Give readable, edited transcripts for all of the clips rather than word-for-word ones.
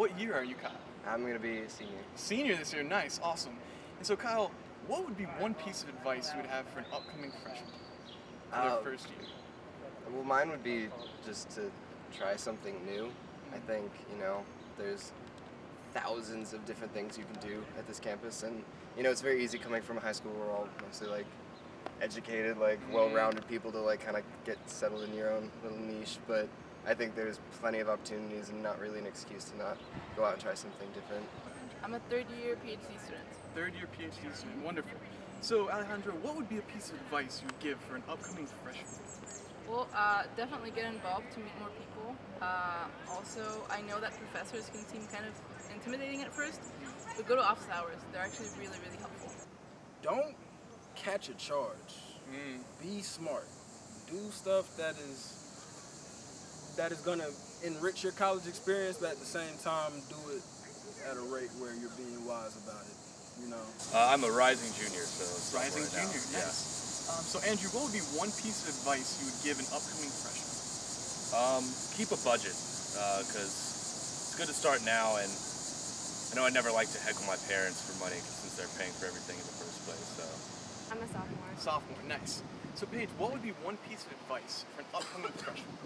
What year are you, Kyle? I'm going to be a senior. Senior this year, nice, awesome. And so Kyle, what would be one piece of advice you would have for an upcoming freshman for their first year? Well, mine would be just to try something new. I think, there's thousands of different things you can do at this campus, and, it's very easy coming from a high school where we're all mostly, educated, well-rounded people to, kind of get settled in your own little niche, but I think there's plenty of opportunities and not really an excuse to not go out and try something different. I'm a third-year PhD student. Third-year PhD student, wonderful. So Alejandro, what would be a piece of advice you would give for an upcoming freshman? Well, definitely get involved to meet more people. Also, I know that professors can seem kind of intimidating at first, but go to office hours. They're actually really, really helpful. Don't catch a charge. Be smart. Do stuff that is gonna enrich your college experience, but at the same time, do it at a rate where you're being wise about it. I'm a rising junior, so Rising sophomore now. junior, Yeah. nice. So Andrew, what would be one piece of advice you would give an upcoming freshman? Keep a budget, because it's good to start now, and I know I never like to heckle my parents for money since they're paying for everything in the first place. So I'm a sophomore. Sophomore, nice. So Paige, what would be one piece of advice for an upcoming freshman?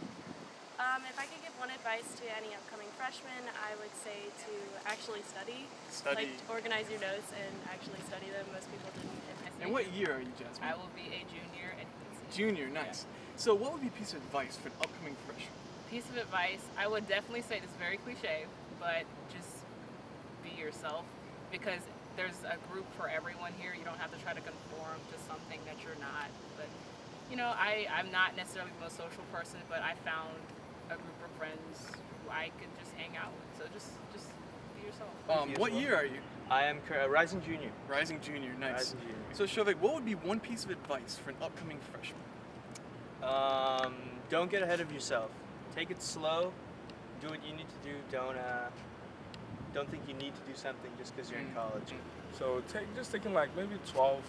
If I could give one advice to any upcoming freshman, I would say to actually study. Study. Organize your notes and actually study them. Most people didn't in high school. And what year are you, Jasmine? I will be a junior at UNC. Junior, nice. So what would be a piece of advice for an upcoming freshman? Piece of advice, I would definitely say this very cliche, but just be yourself, because there's a group for everyone here. You don't have to try to conform to something that you're not. But I'm not necessarily the most social person, but I found a group of friends who I could just hang out with. So just be yourself. What year are you? I am a rising junior. Rising junior, nice. Rising junior. So Shovek, what would be one piece of advice for an upcoming freshman? Don't get ahead of yourself. Take it slow. Do what you need to do. Don't think you need to do something just because you're in college. So taking maybe 12.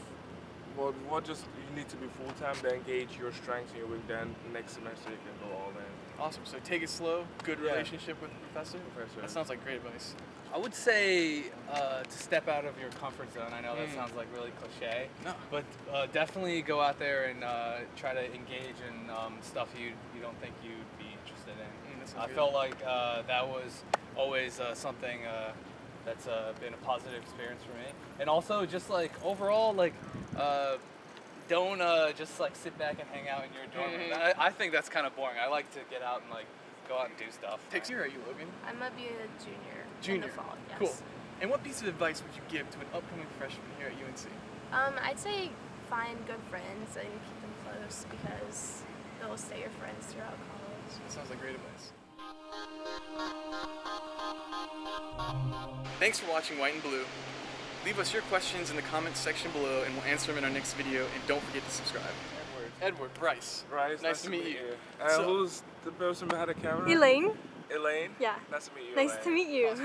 Well, just you need to be full-time, then gauge your strengths and your weak. Then next semester you can go all in. Awesome. So take it slow. Good relationship with the professor. That sounds like great advice. I would say to step out of your comfort zone. I know that sounds like really cliche, No. but definitely go out there and try to engage in stuff you don't think you'd be interested in. That sounds I good. felt like that was always something that's been a positive experience for me. And also just overall don't just sit back and hang out in your dorm room. I think that's kind of boring. I like to get out and go out and do stuff. What year are you, Logan? I'm gonna be a junior. Junior. In the fall. Yes. Cool. And what piece of advice would you give to an upcoming freshman here at UNC? I'd say find good friends and keep them close because they'll stay your friends throughout college. That sounds like great advice. Thanks for watching White and Blue. Leave us your questions in the comments section below and we'll answer them in our next video, and don't forget to subscribe. Edward, Bryce. Bryce, Nice to meet you. And who's the person behind the camera? Elaine. Elaine? Yeah. Nice to meet you, Nice Elaine. to meet you.